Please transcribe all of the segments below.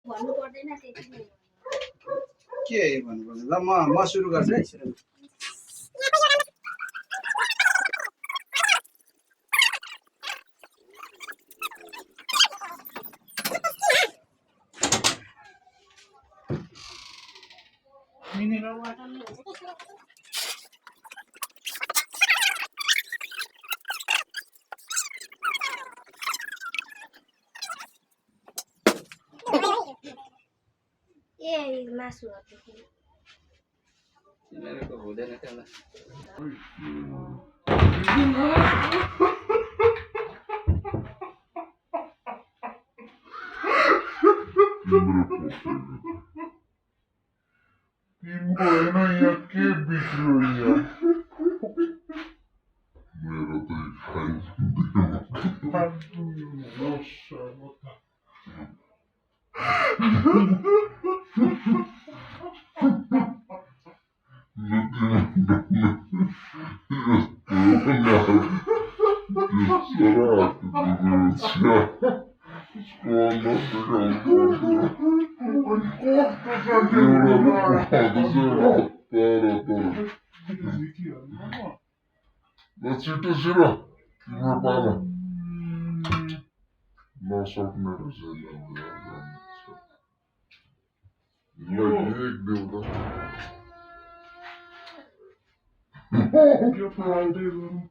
भन्नु पर्दैन त्यति नै के भन्नु पर्दैन ल म सुरु गर्छु है मिनेरल वाटर ए मासुहरु तिनीहरुको हुँदैन त्यसलाई Timbro ya que bicho ya. Mira te cae. Nossa, bota. छिटो छिटो तिम्रो पालो नसक्ने रहेछ एक देऊ त यो फाल्दै गर्नु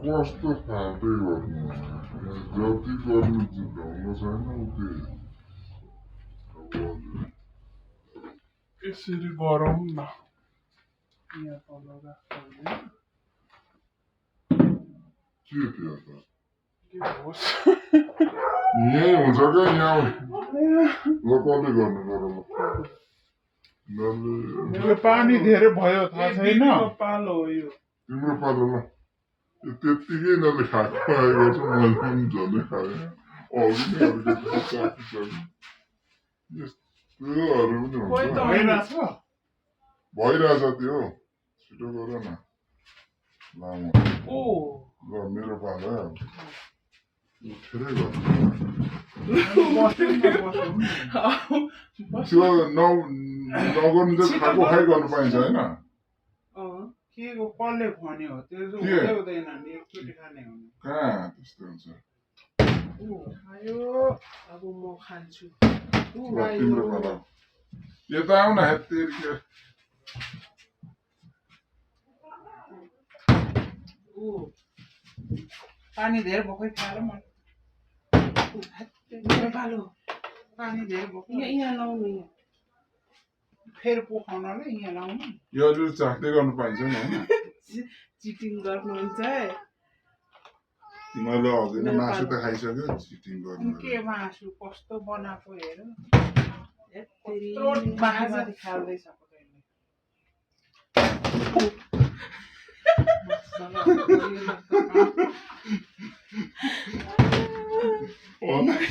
कस्तो फाल्दै गर्नु जति गर्नु ढङ्ग छैन उति यसरी गरौँ न यहाँ तल राख्छ के थियो त के होस् यहीँ हुन्छ क्या यहाँ ल कसले गर्नु गरौँ यो पानी धेरै भयो थाहा छैन पालो हो यो तिम्रो पालो ल त्यत्तिकै यिनीहरूले खाएको पाए गर्छ मैले पनि झन्डै खाएँ अघि नै यस्तोहरू पनि हुन्छ भइरहेछ त्यो छिटो गर न लामो ल मेरो पालो उठेरै गर्नु त्यो नगर्नु चाहिँ खाएको खाइ गर्नु पाइन्छ होइन के कसले भन्यो त्यो चाहिँ हुँदैन नि एकचोटि खाने हो कहाँ त्यस्तो हुन्छ खायो अब म खान्छु तिम्रो पालो यता आऊ न हेत्तेरी पानी धेरै भएकै खाएर म पालो पानी धेरै भएको यहाँ लाउनु यहाँ फेरि पोखाउनलाई यहाँ लाउनु यो अलि चाख्दै गर्नु पाइन्छ नि होइन चिटिङ गर्नुहुन्छ मैले अघि नै मासु त खाइसक्यो चिटिङ गर्नु के मासु कस्तो बनाएको हेर बाजा खाल्दैछ के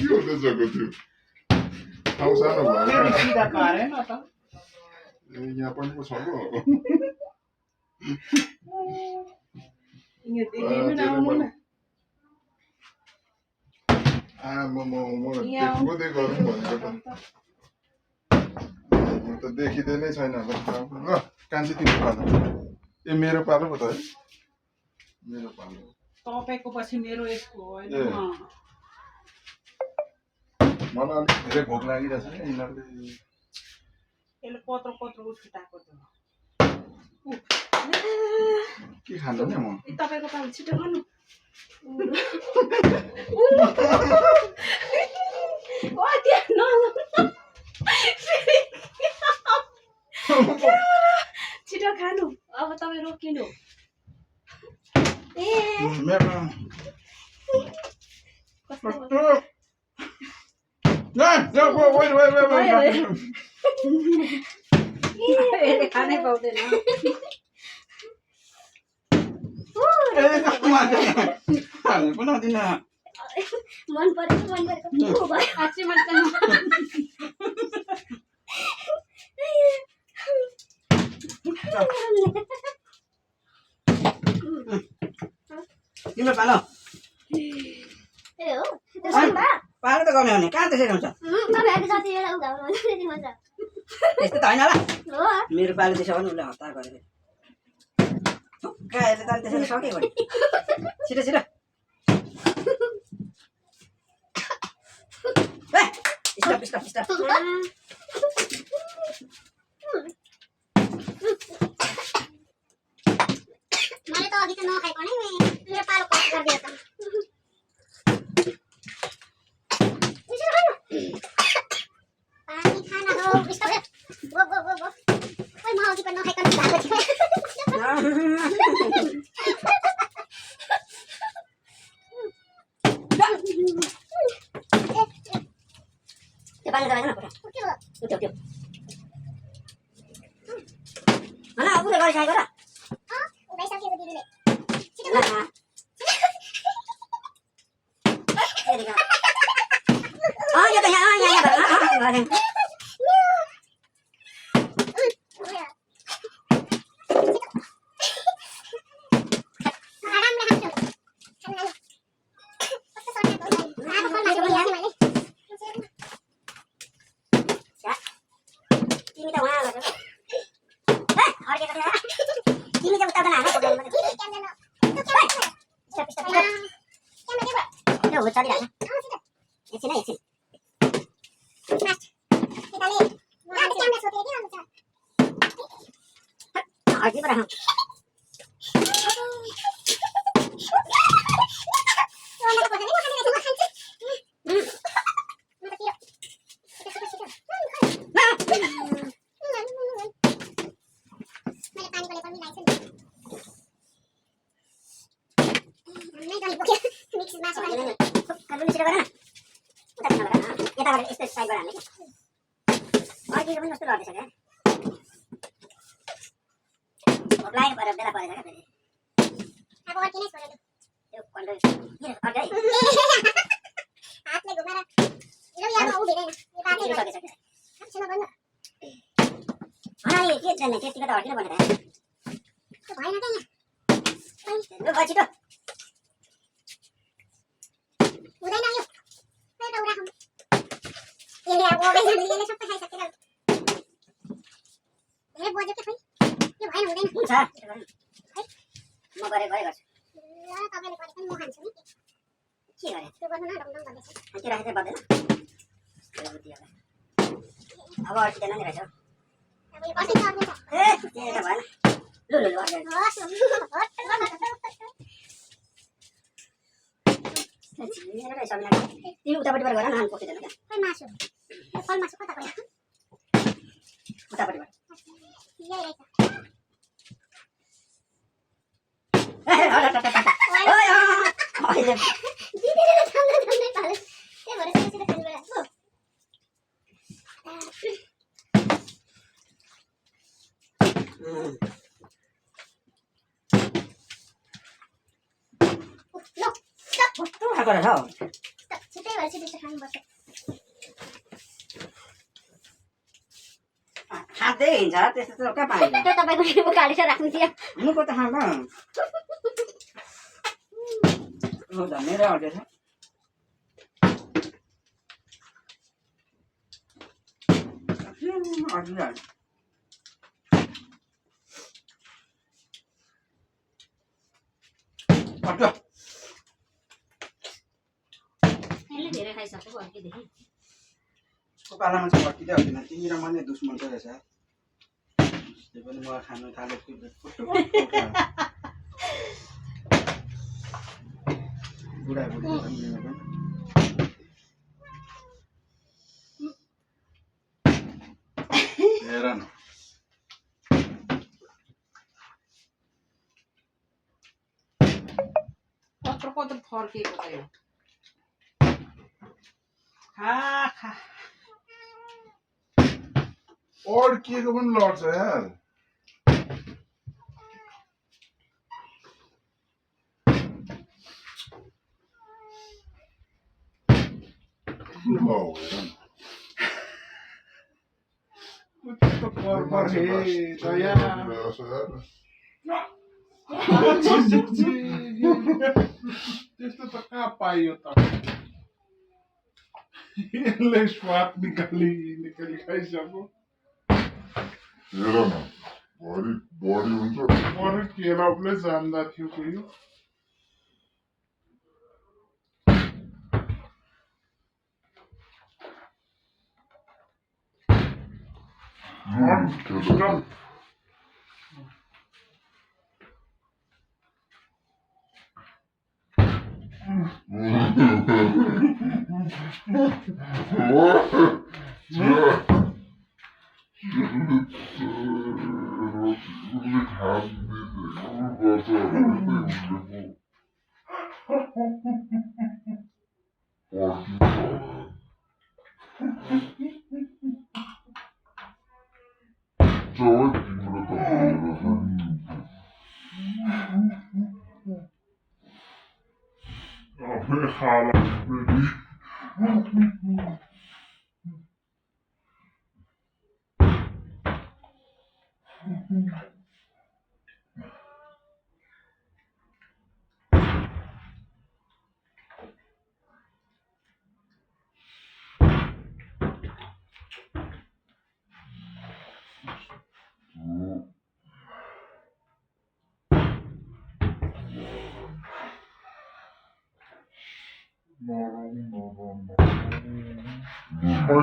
हुँदैछ त्यो ठाउँ सानो भयो सिधा पारेन त यहाँ पनि पो छ देख्दै गरौँ भनेको त देखिँदै छैन ल कान्छी तिम्रो पालो ए मेरो पालो पो त है मेरो पालो तपाईँको पछि मेरो यसको होइन मलाई अलिक धेरै भोक लागिरहेछ क्या यिनीहरूले यसले पत्र पत्र उछुटाएको छ के खान्छ नि म तपाईको पालो छिटो गर्नु ओ त्यहाँ छिटो खानु अब तपाईँ रोकिनु ए खानै पाउँदैन मन परेको साँच्चै मन तिम्रो पालो ए हो त्यसो भए पालो त गर्ने हो नि कहाँ त्यसरी हुन्छ तपाईँहरूले जति बेला उघाउनु हुन्छ त्यति हुन्छ त्यस्तो त होइन ल हो मेरो पालो त्यसो भने उसले हतार गरेको कहाँ हेर्दै त त्यसरी सक्यो भने छिटो छिटो स्टप स्टप स्टप मैले त अघि त नखाएको नै मेरो पालो कट गरिदियो त पानी खाना हो stop go go go go ओइ म अघि पनि नखाइकन भएको थियो त्यो पानी दबाई न पुरा उठ्यो उठ्यो हैन उले गरिसकेको र उडाइसकेको दिदीले छिटो गर यो त यहाँ गरे खाँदै हिँड्छ त्यस्तो त कहाँ पाइन्छ त्यो तपाईँको गाडी छ राख्नु थियो मुखो त खाँदा हो धन्नै रहेछ धेरै खाइसक्यो अर्कीदेखि पालामा चाहिँ भर्किँदै हुँदैन तिमी र म नै दुश्मन छ रहेछ त्यही पनि म खानु थालेको बुढाबुढी हेर न कत्रो कत्रो फर्किएको त यो खा खा अड्किएको पनि लड्छ यार कस्तो कर्म हे दया त्यस्तो त कहाँ पाइयो त यसले स्वाद निकाली खाइसक्यो हेर न भरि बढी हुन्छ अरू केरपले जान्दा थियो कोही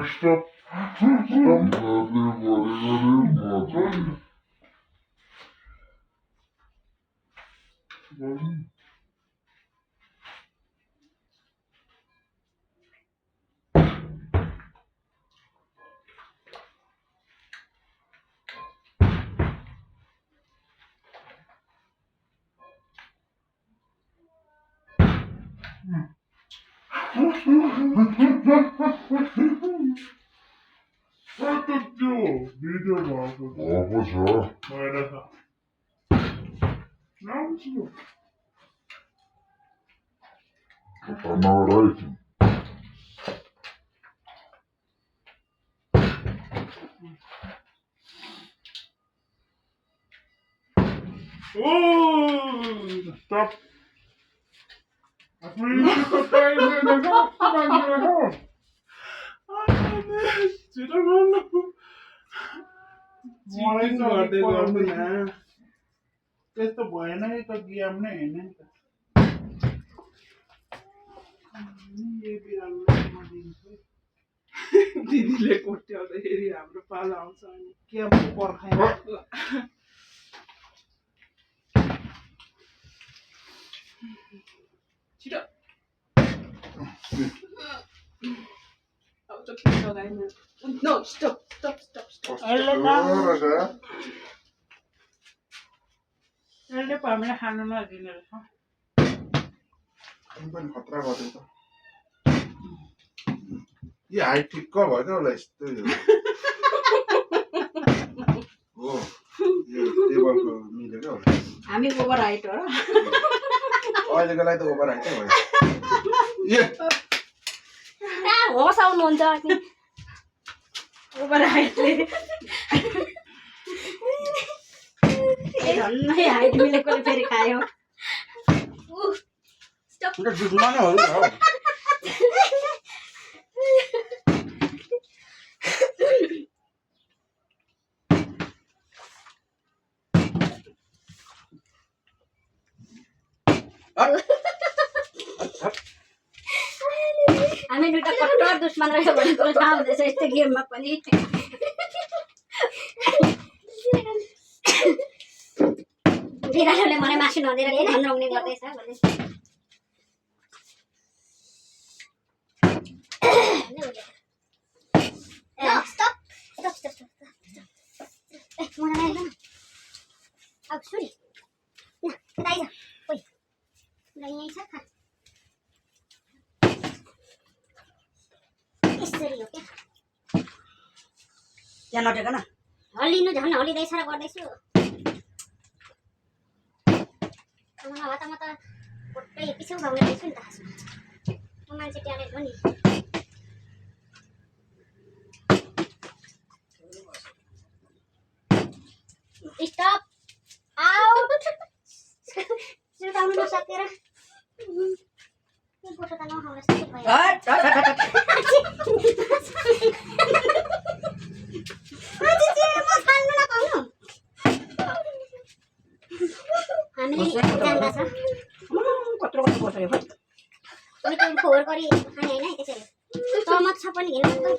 Stop. Stop. Video भएको छ भएर छ Stop. त्यस्तो भएन है त गेम नै होइन नि त दिदीले कोट्याउँदाखेरि हाम्रो पालो आउँछ अनि के पर्खाइ छिटो No, stop. यसले पो हामीलाई खानु नदिने रहेछ पनि खतरा गर्दै छ यो हाइट ठिक्क भयो क्या होला यस्तो हो यो टेबलको मिल्यो क्या होला हामी ओभर हाइट हो र अहिलेको लागि त ओभर हाइटै भयो हँसाउनुहुन्छ अनि ओभर हाइटले झन्नै हाइट मिलेकोले फेरि खायो दुश्मन हो हामी दुईटा कट्टर दुश्मन रहेछ भन्ने कुरो थाहा हुँदैछ यस्तो गेममा पनि बिरालोले मलाई मासु नदिएर किन हन्राउने गर्दैछ भन्दै Stop. Muna na. Oh, sorry. Na, tayo. Uy. Lagi niya isa ka. यसरी हो क्या त्यहाँ नटेको न हल्लिनु झन् हल्लिँदैछ र गर्दैछु नभए त म त पोट्टै पिछौ भाउने रहेछु नि त खासमा म मान्छे ट्यालेन्ट हो नि स्टप आउट सुर्ताउनु नसकेर बोसो त नखाउला जस्तो भयो समक्ष पनि हिँड्नु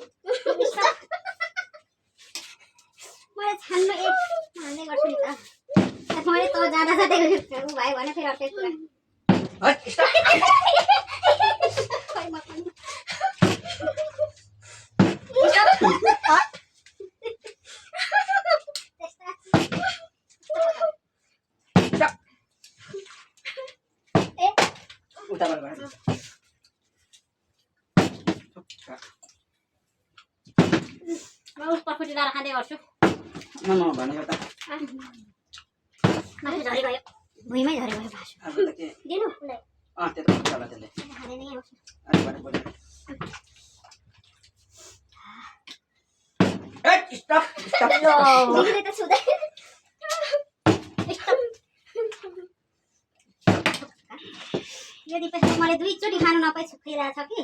मैले छान्नु एक हाल्ने गर्छु नि त मैले त जाँदा जाँदै उ भयो भने फेरि अर्कै कुरा हट स्टप खोइ म पनि उताबाट गएर म उसको फुटिँदा खाँदै गर्छु न भनेको त माथि झरी गयो भुइँमै झरी गयो भाषु अब त के दिनु उसलाई त्यो त हुन्छ होला त्यसले खाँदै नै आउँछु अलिबाट बोल्नु हट स्टप स्टप दिदीले त सुधै यदि पछि मैले दुईचोटि खानु नपाइ सुकिरहेछ कि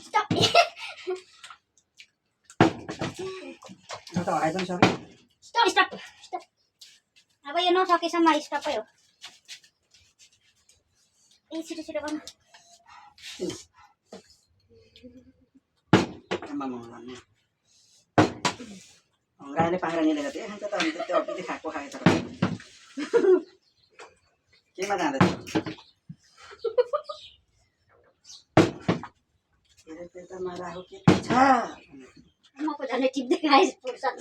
स्टप म त हराइ पनि सक्यो स्टप स्टप स्टप अब यो नसकेसम्म स्टपै हो ए छिटो छिटो गर्नु आमामा भन्ने गाईले पाखेर निलेको थियो खान्छ त अनि त्यो अघि खाएको खाएछ केमा जाँदैछ पेटमा राखेको के छ म पो झन् टिप्दै खाएँ फुर्सद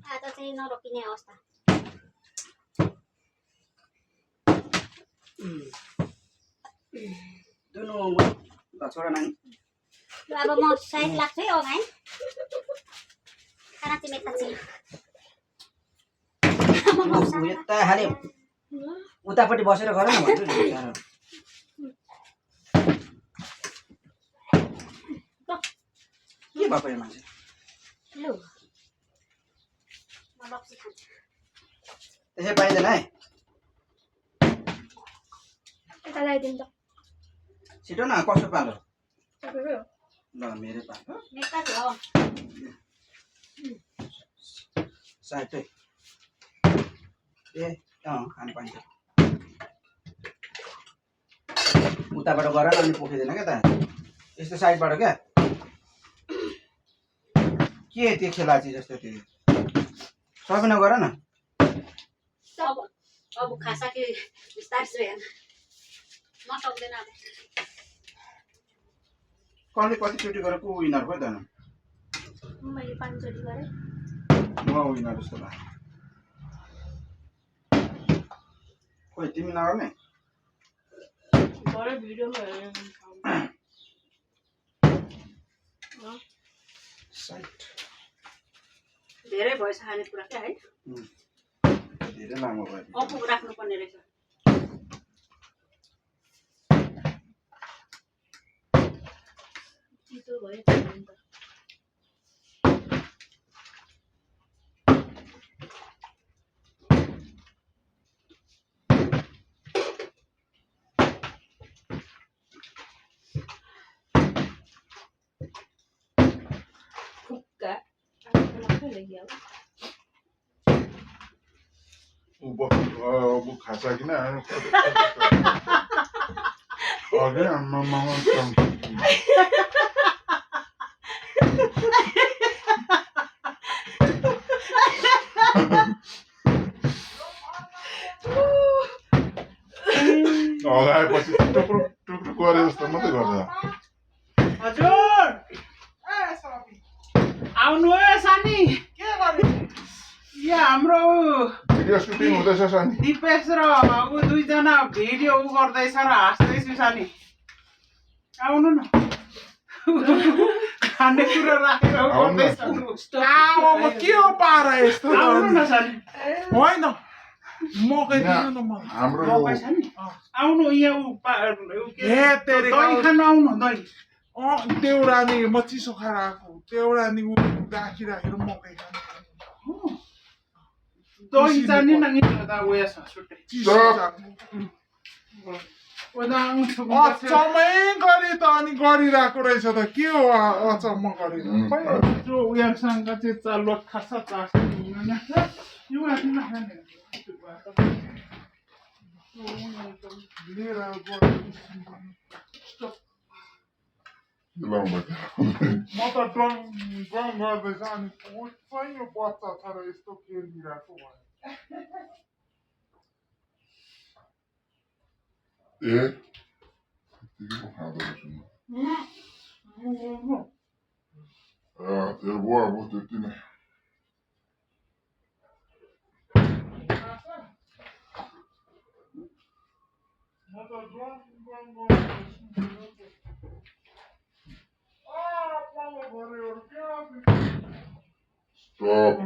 आज चाहिँ नरोकिने अवस्था दुनु छोरा नानी ल अब म साइड लाग्छु है अगाडि खाना चाहिँ मेथा चाहिँ यता खालि उतापट्टि बसेर गर न भन्छु नि के भएको यो मान्छे लु म लप्सी खान्छु त्यसै पाइँदैन है यता ल्याइदिनु त छिटो न कसो पालो तपाईँको ल मेरै पालो मेथा छ साइटै ए खानु पाइन्छ उताबाट गर न अनि पोखिँदैन क्या त यस्तो साइडबाट क्या के त्यो खेलाची जस्तो त्यो सबै गर न अब खासा के बिस्तार से हेर्न म सक्दैन अब कसले कतिचोटि गरेको विनर भयो त मैले 5 चोटि गरेँ म विनर जस्तो लाग्यो खोइ तिमी नगर्ने बडे भिडियोमा हेरेर साइट धेरै भएछ खानेकुरा क्या है धेरै लामो भयो अफु राख्नुपर्ने रहेछ चितो भयो त फुक्का अब खासा किन अरे आम्मा लगाएपछि टुक्रुक टुक्रुक गरे जस्तो मात्रै गर्छ हजुर आउनु है सानी के गर्नु यहाँ हाम्रो भिडियो सुटिङ हुँदैछ सानी दिपेश र ऊ दुईजना भिडियो ऊ गर्दैछ र हाँस्दैछु सानी आउनु न खानेकुरा राखेर ऊ गर्दैछ आमामा के हो पारा यस्तो आउनु न सानी होइन मकै दिनु न मलाई हाम्रो मकै छ नि आउनु यहाँ ऊ हे तेरे दही खानु आउनु दही देउरानी म चिसो खाएर आएको देउरानी ऊ राखिराखेर मकै खानु दही जाने न नि त उयो छ छुट्टै चिसो चुप। जानु। अचम्मै गरी त अनि गरिरहेको रहेछ त के हो अचम्म गरिरहेको खै जो उयोसँग चाहिँ चालु खासा चासो हुँदैन यो आफ्नो खाने लिएर म त ड्रङ गर्दैछ अनि चाहिँ यो बच्चा छ र यस्तो खेलिरहेको भयो ए त्यतिकै पो खाँदो रहेछ नि त्यो भयो अब त्यति नै म त ड्रङ Stop.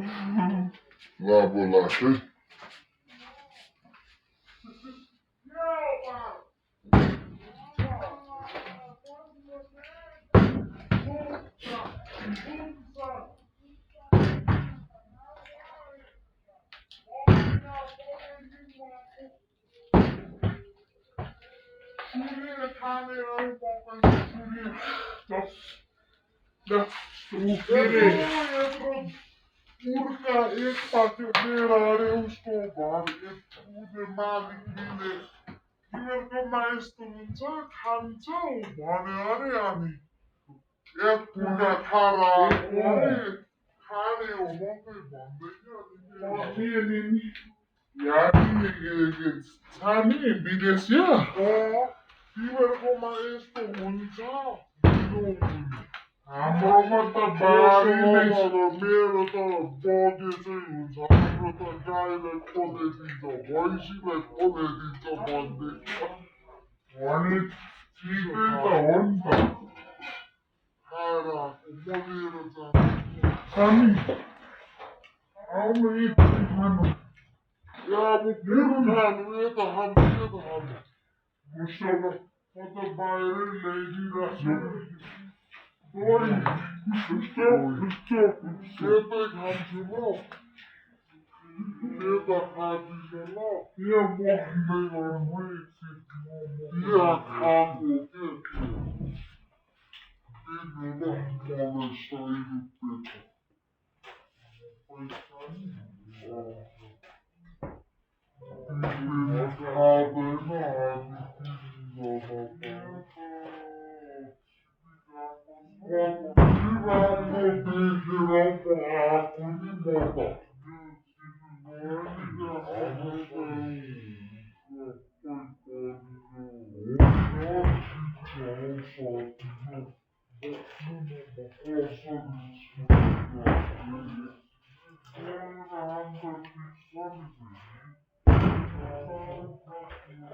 La bolacha. Urca एकपाटी लिएर अरे उसको घर उसले मालिकले तिमीहरूकोमा यस्तो हुन्छ खान्छौ भन्यो अरे अनि एक पुर्का खाएर आएको अरे खाने हो मात्रै भन्दै थियो छाने विदेशीय तिमीहरूकोमा यस्तो हुन्छ हाम्रोमा त बारी नै मेरो त बगे चाहिँ हुन्छ हाम्रो त गाईलाई खोलिदिन्छ भैँसीलाई खोलिदिन्छ भन्दैछ भने ठिकै त हो नि त खाएर आएको म लिएर जान्छु अनि आउनु एकछिन खानु या अब कुरो खानु यता खानु यता खानु मुसुक म त बाहिरै ल्याइदिइरहेको Sorry, Sete kançıma, Sete kançıma, ya muhtemelen bu eksik, ya kanko ki, bir yıla bana sayılıp beta. Bir kahvene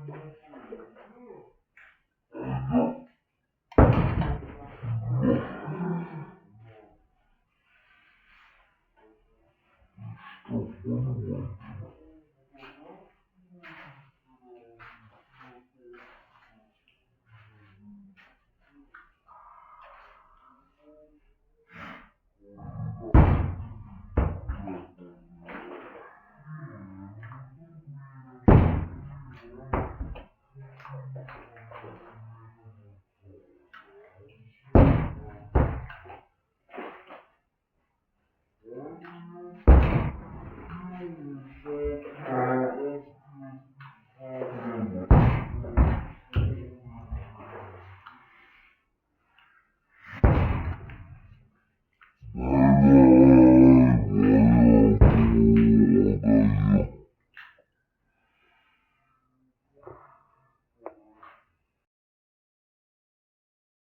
hadi